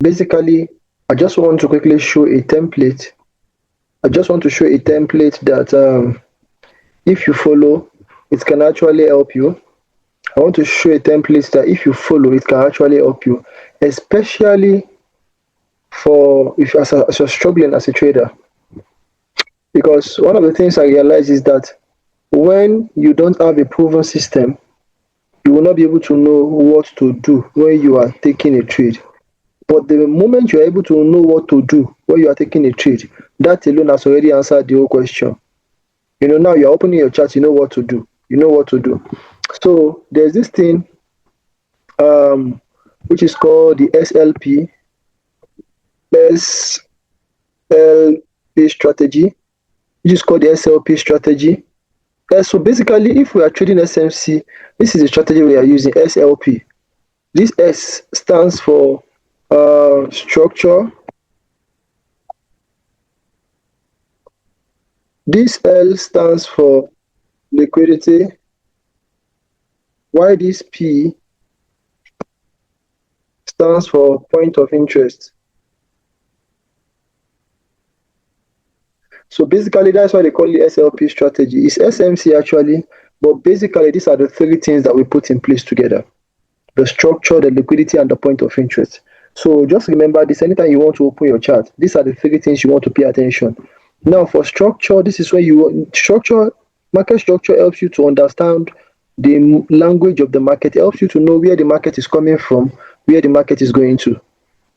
basically, I just want to quickly show a template. I just want to show a template that if you follow, it can actually help you. I want to show a template that if you follow, it can actually help you, especially for if you're struggling as a trader. Because one of the things I realize is that when you don't have a proven system, you will not be able to know what to do when you are taking a trade. But the moment you are able to know what to do when you are taking a trade, that alone has already answered the whole question. Now you're opening your chart, you know what to do. You know what to do. So there's this thing which is called the SLP strategy, which is called the SLP strategy. So basically, if we are trading SMC, this is the strategy we are using, SLP. This S stands for structure. This L stands for liquidity. While this P stands for point of interest. So basically, that's why they call it SLP strategy. It's SMC actually, but basically, these are the three things that we put in place together: the structure, the liquidity, and the point of interest. So just remember this anytime you want to open your chart. These are the three things you want to pay attention. Now, for structure, this is where market structure helps you to understand the language of the market. It helps you to know where the market is coming from, where the market is going to.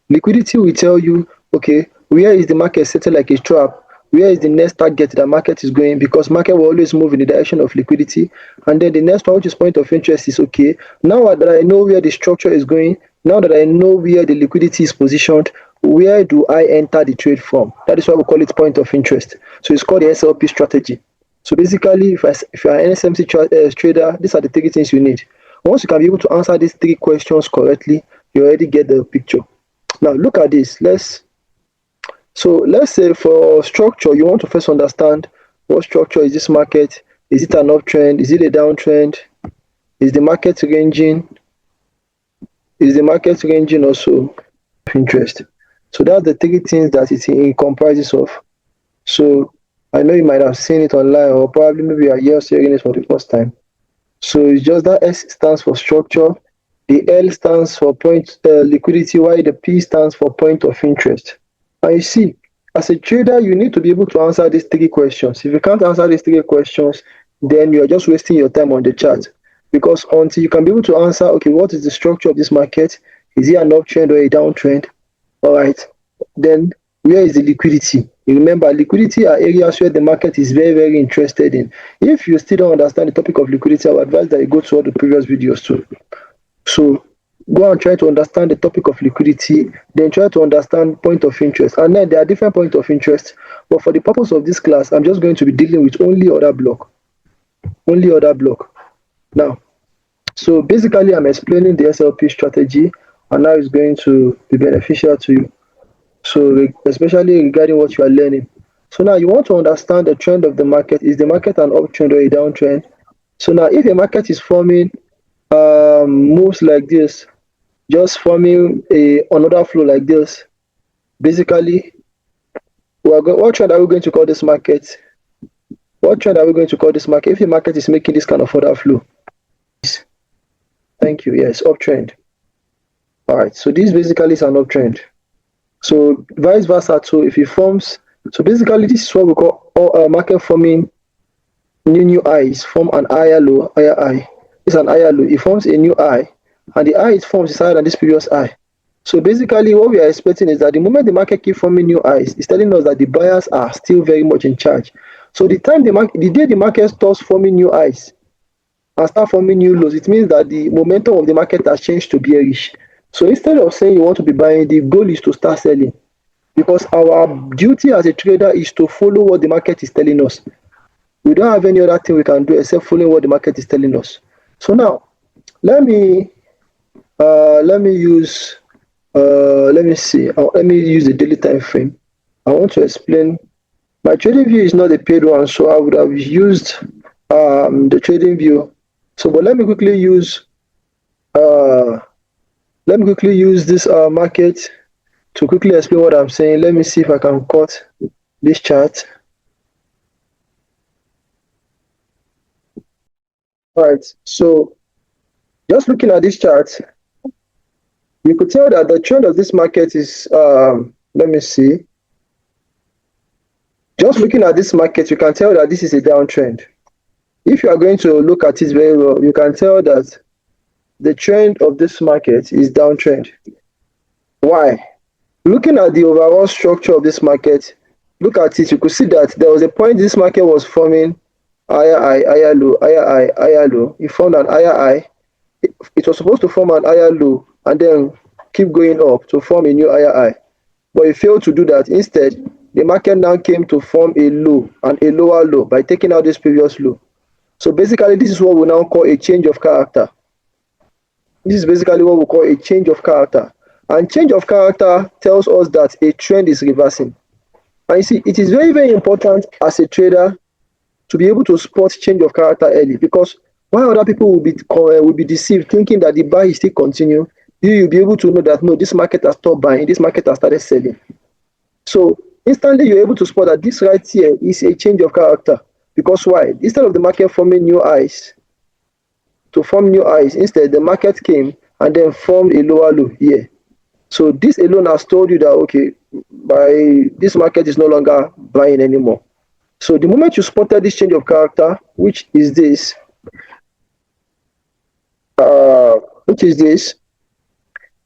Liquidity will tell you, okay, where is the market settled like a trap? Where is the next target that market is going? Because market will always move in the direction of liquidity. And then the next one, which is point of interest, is okay. Now that I know where the structure is going, now that I know where the liquidity is positioned, where do I enter the trade from? That is why we call it point of interest. So it's called the SLP strategy. So basically, if you're an NSMC trader, these are the three things you need. Once you can be able to answer these three questions correctly, you already get the picture. Now look at this. Let's say for structure, you want to first understand what structure is this market. Is it an uptrend? Is it a downtrend? Is the market ranging? Is the market ranging also interest? So that's the three things that it comprises of. So I know you might have seen it online, or probably maybe you are here hearing it for the first time. So it's just that S stands for structure, the L stands for liquidity, while the P stands for point of interest. And you see, as a trader, you need to be able to answer these three questions. If you can't answer these three questions, then you're just wasting your time on the chart. Because until you can be able to answer, okay, what is the structure of this market? Is it an uptrend or a downtrend? All right. Then where is the liquidity? Remember, liquidity are areas where the market is very, very interested in. If you still don't understand the topic of liquidity, I would advise that you go to all the previous videos too. So go and try to understand the topic of liquidity, then try to understand point of interest. And then there are different points of interest. But for the purpose of this class, I'm just going to be dealing with only order block. Only order block. Now, so basically, I'm explaining the SLP strategy, and now it's going to be beneficial to you. So especially regarding what you are learning. So now you want to understand the trend of the market. Is the market an uptrend or a downtrend? So now if a market is forming moves like this, just forming another flow like this, basically, what trend are we going to call this market? What trend are we going to call this market if the market is making this kind of order flow? Thank you. Yes, uptrend. All right. So this basically is an uptrend. So vice versa too. If it forms, so basically this is what we call market forming new highs. Form an higher low, higher high. It's an higher low. It forms a new high, and the high it forms is higher than this previous high. So basically, what we are expecting is that the moment the market keeps forming new highs, it's telling us that the buyers are still very much in charge. So the day the market starts forming new highs and start forming new lows, it means that the momentum of the market has changed to bearish. So instead of saying you want to be buying, the goal is to start selling, because our duty as a trader is to follow what the market is telling us. We don't have any other thing we can do except following what the market is telling us. So now, let me use the daily time frame. I want to explain. My trading view is not a paid one, so I would have used the trading view. So, but let me quickly use this market To quickly explain what I'm saying, let me see if I can cut this chart. All right, so just looking at this chart, you could tell that the trend of this market is, let me see. Just looking at this market, you can tell that this is a downtrend. If you are going to look at it very well, you can tell that the trend of this market is downtrend. Why? Looking at the overall structure of this market, look at it, you could see that there was a point this market was forming higher high, higher low, higher high, higher low. It formed an higher high. It was supposed to form an higher low and then keep going up to form a new higher high. But it failed to do that. Instead, the market now came to form a low and a lower low by taking out this previous low. So basically, this is what we now call a change of character. This is basically what we call a change of character. And change of character tells us that a trend is reversing. And you see, it is very, very important as a trader to be able to spot change of character early, because while other people will be deceived thinking that the buy is still continue, you'll be able to know that no, this market has stopped buying, this market has started selling. So instantly you're able to spot that this right here is a change of character. Because why? Instead of the market forming new highs, to form new highs, instead the market came and then formed a lower low here. So this alone has told you that okay, this market is no longer buying anymore. So the moment you spotted this change of character, which is this, the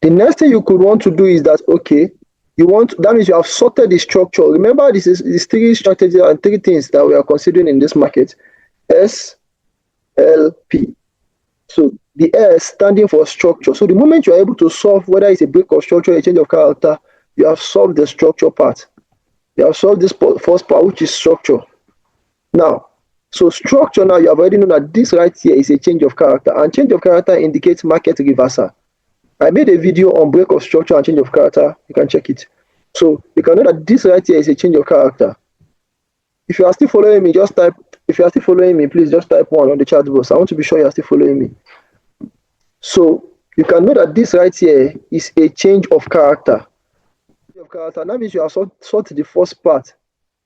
next thing you could want to do is that okay, that means you have sorted the structure. Remember, this is these three strategies and three things that we are considering in this market. SLP. So the S standing for structure. So the moment you are able to solve whether it's a break of structure or a change of character, you have solved the structure part. You have solved this first part, which is structure. Now, so structure, now you have already known that this right here is a change of character, and change of character indicates market reversal. I made a video on break of structure and change of character. You can check it. So you can know that this right here is a change of character. If you are still following me, just type. If you are still following me, please just type 1 on the chat box. I want to be sure you are still following me. So you can know that this right here is a change of character. That means you have sorted the first part.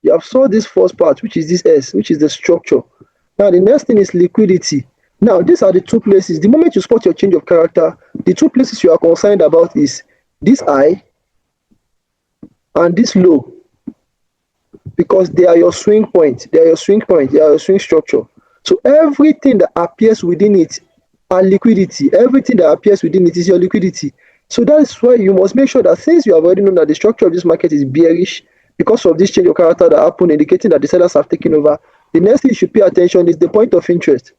You have solved this first part, which is this S, which is the structure. Now the next thing is liquidity. Now these are the two places. The moment you spot your change of character, the two places you are concerned about is this high and this low, because they are your swing point. They are your swing point. They are your swing structure. So everything that appears within it are liquidity. Everything that appears within it is your liquidity. So that is why you must make sure that since you have already known that the structure of this market is bearish because of this change of character that happened, indicating that the sellers have taken over, the next thing you should pay attention is the point of interest.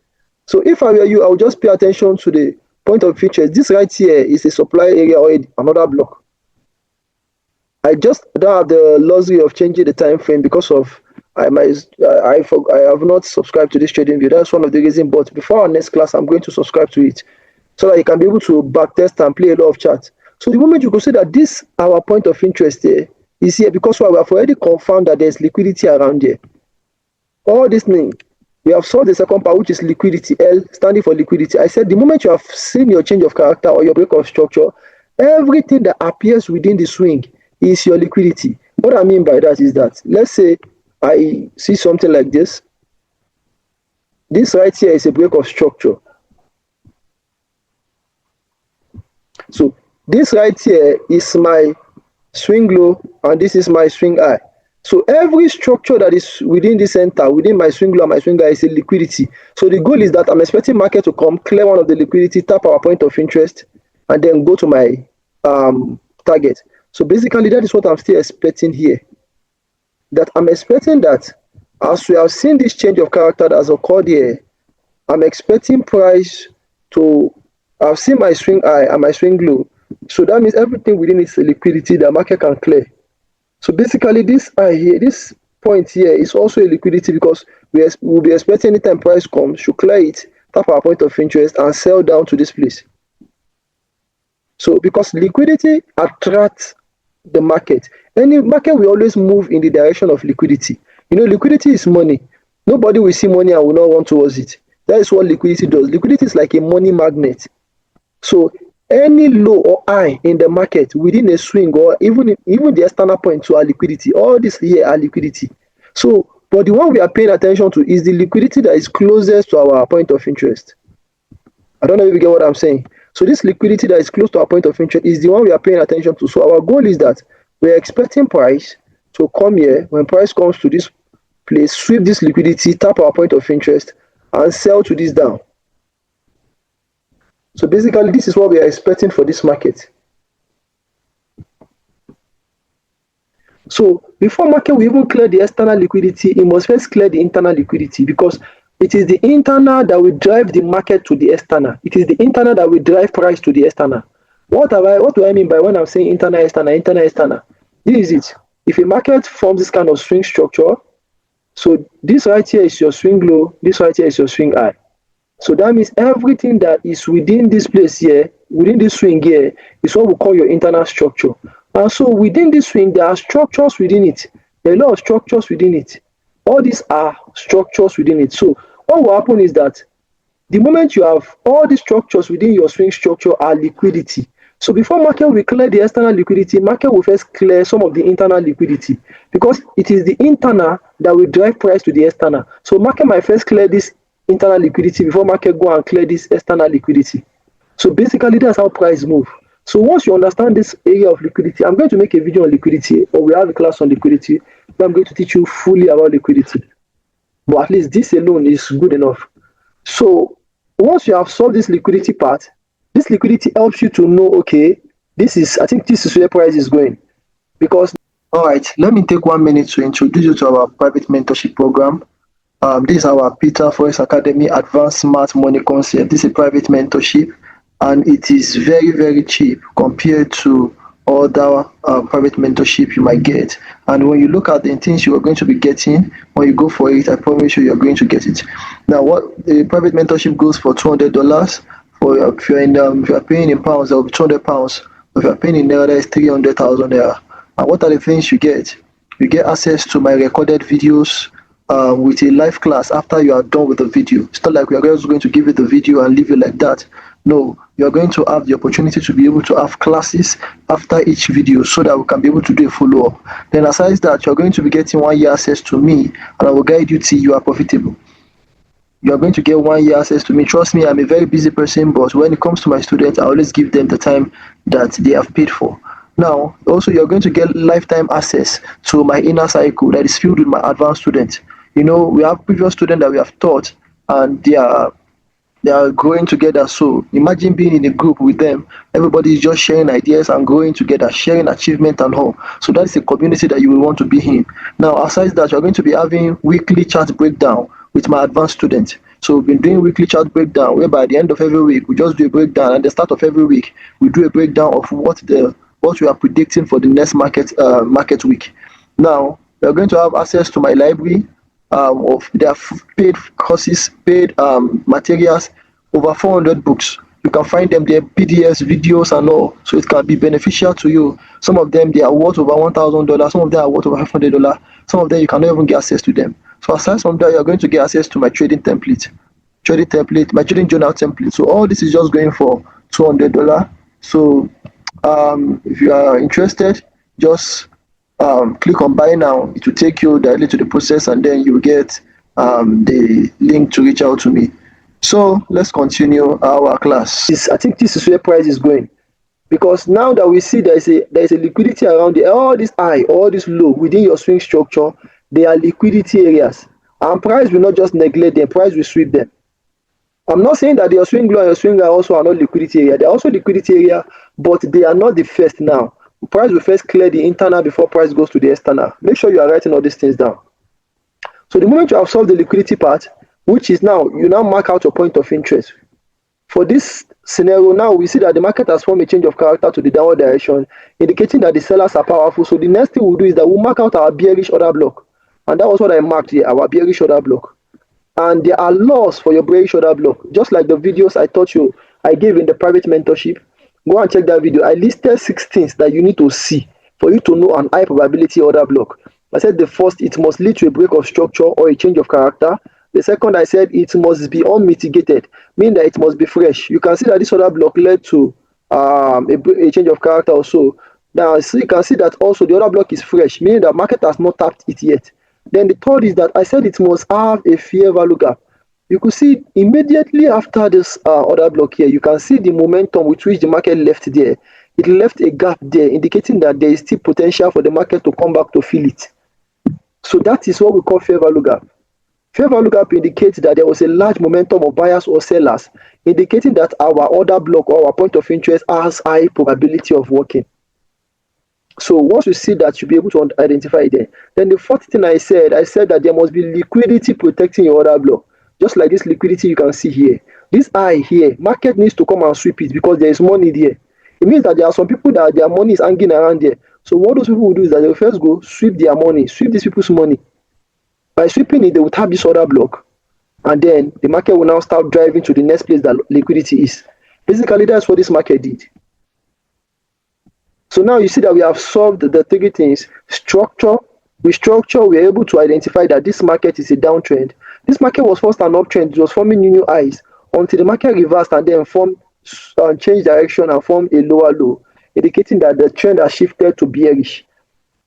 So if I were you, I would just pay attention to the point of interest. This right here is a supply area or another block. I just don't have the luxury of changing the time frame because of I have not subscribed to this trading view. That's one of the reasons. But before our next class, I'm going to subscribe to it so that you can be able to backtest and play a lot of charts. So the moment you can see that this our point of interest here is here, because we have already confirmed that there's liquidity around here. All this thing, we have solved the second part, which is liquidity. L standing for liquidity. I said the moment you have seen your change of character or your break of structure, everything that appears within the swing is your liquidity. What I mean by that is that, let's say I see something like this. This right here is a break of structure. So this right here is my swing low and this is my swing high. So every structure that is within the center, within my swing low and my swing high, is a liquidity. So the goal is that I'm expecting market to come, clear one of the liquidity, tap our point of interest, and then go to my target. So basically that is what I'm still expecting here. That I'm expecting that as we have seen this change of character that has occurred here, I'm expecting price to, I've seen my swing high and my swing low. So that means everything within is liquidity that market can clear. So basically this high here, this point here is also a liquidity, because we'll be expecting anytime price comes, should clear it, tap our point of interest and sell down to this place. So because liquidity attracts the market. Any market will always move in the direction of liquidity. You know, liquidity is money. Nobody will see money and will not run towards it. That is what liquidity does. Liquidity is like a money magnet. So any low or high in the market within a swing or even the external point to our liquidity, all this here are liquidity. So, but the one we are paying attention to is the liquidity that is closest to our point of interest. I don't know if you get what I'm saying. So this liquidity that is close to our point of interest is the one we are paying attention to. So our goal is that we're expecting price to come here. When price comes to this place, sweep this liquidity, tap our point of interest, and sell to this down. So basically, this is what we are expecting for this market. So before market will even clear the external liquidity, it must first clear the internal liquidity, because it is the internal that will drive the market to the external. It is the internal that will drive price to the external. What do I mean by when I'm saying internal, external? This is it. If a market forms this kind of swing structure, so this right here is your swing low, this right here is your swing high. So that means everything that is within this place here, within this swing here, is what we call your internal structure. And so within this swing, there are structures within it. There are a lot of structures within it. All these are structures within it. So what will happen is that the moment you have all these structures within your swing structure are liquidity. So before market will clear the external liquidity, market will first clear some of the internal liquidity, because it is the internal that will drive price to the external. So market might first clear this internal liquidity before market go and clear this external liquidity. So basically that's how price move. So once you understand this area of liquidity, I'm going to make a video on liquidity, or we have a class on liquidity, but I'm going to teach you fully about liquidity. But at least this alone is good enough. So once you have solved this liquidity part, this liquidity helps you to know, okay, I think this is where price is going. Because, all right, let me take 1 minute to introduce you to our private mentorship program. This is our Peeta Forex Academy Advanced Smart Money Concept. This is a private mentorship, and it is very, very cheap compared to other private mentorship you might get. And when you look at the things you are going to be getting, when you go for it, I promise you, you're going to get it. Now, what the private mentorship goes for $200. For if you're paying in pounds, that will be £200. If you're paying in naira, it's 300,000 naira. And what are the things you get? You get access to my recorded videos with a live class after you are done with the video. It's not like we are just going to give you the video and leave it like that. No, you're going to have the opportunity to be able to have classes after each video, so that we can be able to do a follow-up. Then aside that, you're going to be getting 1 year access to me, and I will guide you till you are profitable. You are going to get 1 year access to me. Trust me, I'm a very busy person, but when it comes to my students, I always give them the time that they have paid for. Now, also, you're going to get lifetime access to my inner cycle that is filled with my advanced students. You know, we have previous students that we have taught, and they are growing together. So imagine being in a group with them. Everybody is just sharing ideas and growing together, sharing achievement and all. So that is a community that you will want to be in. Now, aside that, you're going to be having weekly chat breakdown with my advanced students. So we've been doing weekly chat breakdown, whereby at the end of every week we just do a breakdown, and at the start of every week we do a breakdown of what we are predicting for the next market week. Now, we're going to have access to my library of their paid courses, paid materials, over 400 books. You can find them there, PDFs, videos, and all. So it can be beneficial to you. Some of them, they are worth over $1,000. Some of them are worth over $500. Some of them, you cannot even get access to them. So aside from that, you're going to get access to my trading template, my trading journal template. So all this is just going for $200. So if you are interested, just click on buy now. It will take you directly to the process, and then you will get the link to reach out to me. So let's continue our class. I think this is where price is going, because now that we see there is a liquidity around all this high, all this low within your swing structure, they are liquidity areas, and price will not just neglect them. Price will sweep them. I'm not saying that your swing low and your swing high also are not liquidity area. They're also liquidity area, but they are not the first now. Price will first clear the internal before price goes to the external. Make sure you are writing all these things down. So the moment you have solved the liquidity part, which is now, you now mark out your point of interest. For this scenario, now we see that the market has formed a change of character to the downward direction, indicating that the sellers are powerful. So the next thing we'll do is that we'll mark out our bearish order block. And that was what I marked here, our bearish order block. And there are laws for your bearish order block, just like the videos I gave in the private mentorship. Go and check that video. I listed 6 things that you need to see for you to know an high probability order block. I said the first, it must lead to a break of structure or a change of character. The second, I said it must be unmitigated, meaning that it must be fresh. You can see that this order block led to a change of character or so. Now, so you can see that also the other block is fresh, meaning that market has not tapped it yet. Then the third is that I said it must have a fair value gap. You could see immediately after this other block here, you can see the momentum with which the market left there. It left a gap there, indicating that there is still potential for the market to come back to fill it. So that is what we call fair value gap. Fair value gap indicates that there was a large momentum of buyers or sellers, indicating that our order block or our point of interest has high probability of working. So once you see that, you'll be able to identify it there. Then the fourth thing I said that there must be liquidity protecting your order block. Just like this liquidity you can see here. This high here, market needs to come and sweep it because there is money there. It means that there are some people that their money is hanging around there. So what those people will do is that they will first go sweep their money, sweep these people's money. By sweeping it, they will tap this order block. And then the market will now start driving to the next place that liquidity is. Basically, that's what this market did. So now you see that we have solved the three things. Structure. With structure, we are able to identify that this market is a downtrend. This market was first an uptrend. It was forming new highs until the market reversed and then changed direction and formed a lower low, indicating that the trend has shifted to bearish.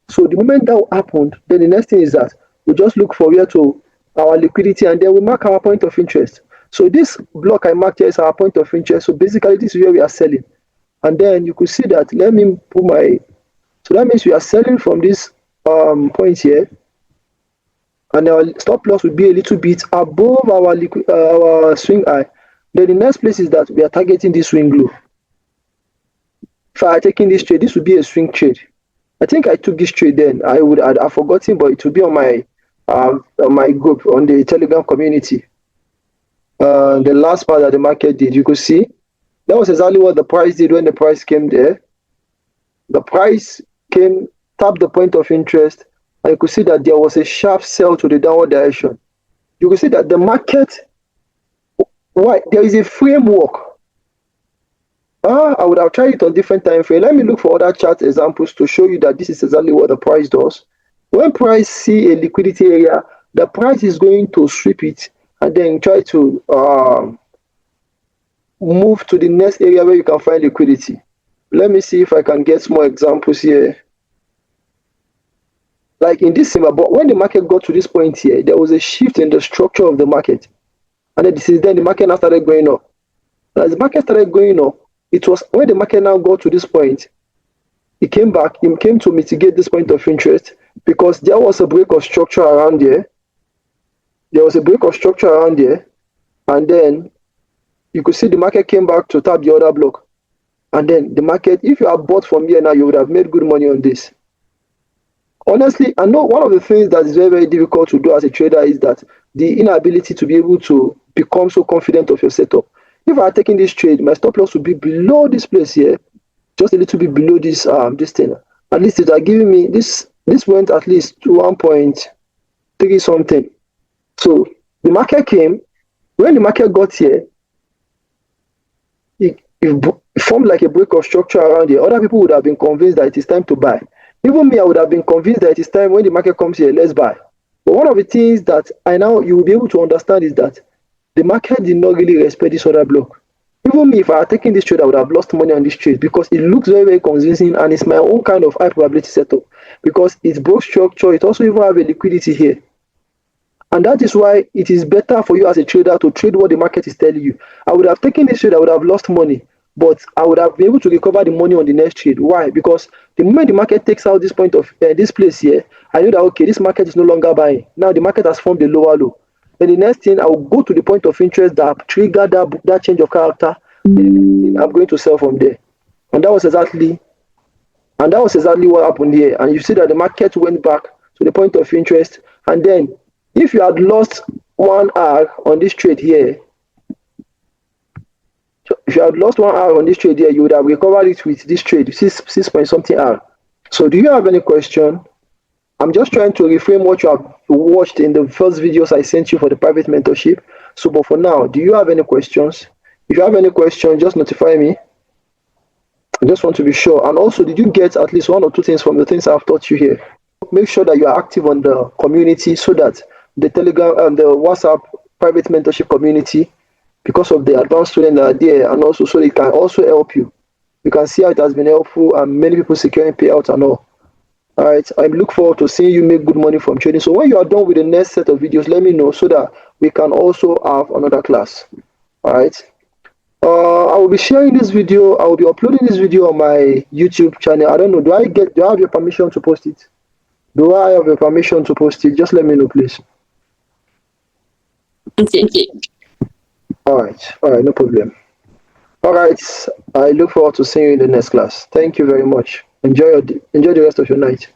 So the moment that happened, then the next thing is that we just look for where to our liquidity and then we mark our point of interest. So this block I marked here is our point of interest. So basically this is where we are selling. And then you could see that, let me put so that means we are selling from this point here. And our stop loss would be a little bit above our swing high. Then the next place is that we are targeting this swing low. If I are taking this trade, this would be a swing trade. I think I took this trade then. I've forgotten, but it will be on my group on the Telegram community. The last part that the market did, you could see that was exactly what the price did when the price came there. The price came, tapped the point of interest, and you could see that there was a sharp sell to the downward direction. You could see that the market, there is a framework. I would have tried it on different time frame. Let me look for other chart examples to show you that this is exactly what the price does. When price see a liquidity area, the price is going to sweep it and then try to move to the next area where you can find liquidity. Let me see if I can get more examples here. Like in this similar, but when the market got to this point here, there was a shift in the structure of the market. And then the market now started going up. As the market started going up, it was when the market now got to this point, it came back, it came to mitigate this point of interest because there was a break of structure around there. There was a break of structure around there. And then you could see the market came back to tap the other block. And then the market, if you have bought from here now, you would have made good money on this. Honestly, I know one of the things that is very, very difficult to do as a trader is that the inability to be able to become so confident of your setup. If I had taken this trade, my stop loss would be below this place here, just a little bit below this thing. At least it are giving me this went at least to 1.3 something. So the market came. When the market got here, it formed like a break of structure around here. Other people would have been convinced that it is time to buy. Even me, I would have been convinced that it is time when the market comes here, let's buy. But one of the things that you will be able to understand is that the market did not really respect this other block. Even me, if I had taken this trade, I would have lost money on this trade because it looks very, very convincing and it's my own kind of high probability setup because it's broke structure. It also even have a liquidity here. And that is why it is better for you as a trader to trade what the market is telling you. I would have taken this trade, I would have lost money, but I would have been able to recover the money on the next trade. Why? Because the moment the market takes out this point of this place here, I know that, okay, this market is no longer buying. Now the market has formed a lower low. Then the next thing, I will go to the point of interest that triggered that change of character. Then the next thing, I'm going to sell from there. And that was exactly what happened here. And you see that the market went back to the point of interest. And then if you had lost 1 hour on this trade here, you would have recovered it with this trade, 6 point something hour. So do you have any question? I'm just trying to reframe what you have watched in the first videos I sent you for the private mentorship. So, but for now, do you have any questions? If you have any questions, just notify me. I just want to be sure. And also, did you get at least 1 or 2 things from the things I've taught you here? Make sure that you are active on the community so that the Telegram and the WhatsApp private mentorship community, because of the advanced students that are there, and also so they can also help you. You can see how it has been helpful and many people securing payouts and all. All right, I look forward to seeing you make good money from trading. So when you are done with the next set of videos, let me know so that we can also have another class. All right. I will be sharing this video. I will be uploading this video on my YouTube channel. I don't know. Do I have your permission to post it? Do I have your permission to post it? Just let me know, please. Okay. All right. All right. No problem. All right. I look forward to seeing you in the next class. Thank you very much. Enjoy the rest of your night.